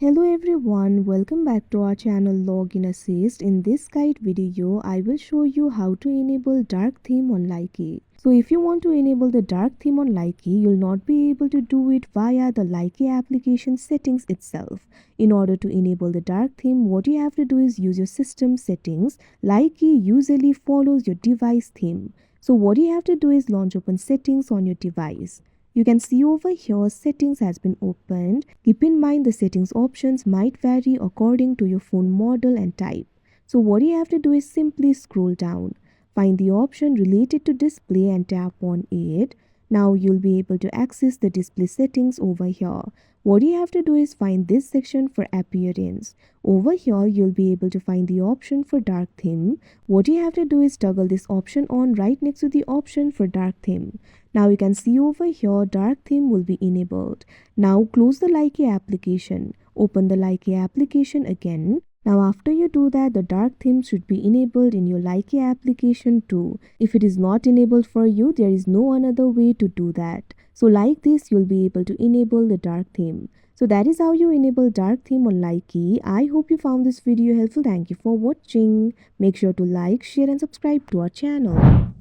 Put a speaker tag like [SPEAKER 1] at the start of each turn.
[SPEAKER 1] Hello everyone, welcome back to our channel Login Assist. In this guide video, I will show you how to enable dark theme on Likee. So if you want to enable the dark theme on Likee, you'll not be able to do it via the Likee application settings itself. In order to enable the dark theme, what you have to do is use your system settings. Likee usually follows your device theme. So what you have to do is launch open settings on your device. You can see over here settings has been opened. Keep in mind the settings options might vary according to your phone model and type. So what you have to do is simply scroll down. Find the option related to display and tap on it. Now you'll be able to access the display settings over here. What you have to do is find this section for appearance. Over here you'll be able to find the option for dark theme. What you have to do is toggle this option on right next to the option for dark theme. Now you can see over here dark theme will be enabled. Now close the Likee application. Open the Likee application again. Now after you do that, the dark theme should be enabled in your Likee application too. If it is not enabled for you, there is no another way to do that. So like this, you'll be able to enable the dark theme. So that is how you enable dark theme on Likee. I hope you found this video helpful. Thank you for watching. Make sure to like, share and subscribe to our channel.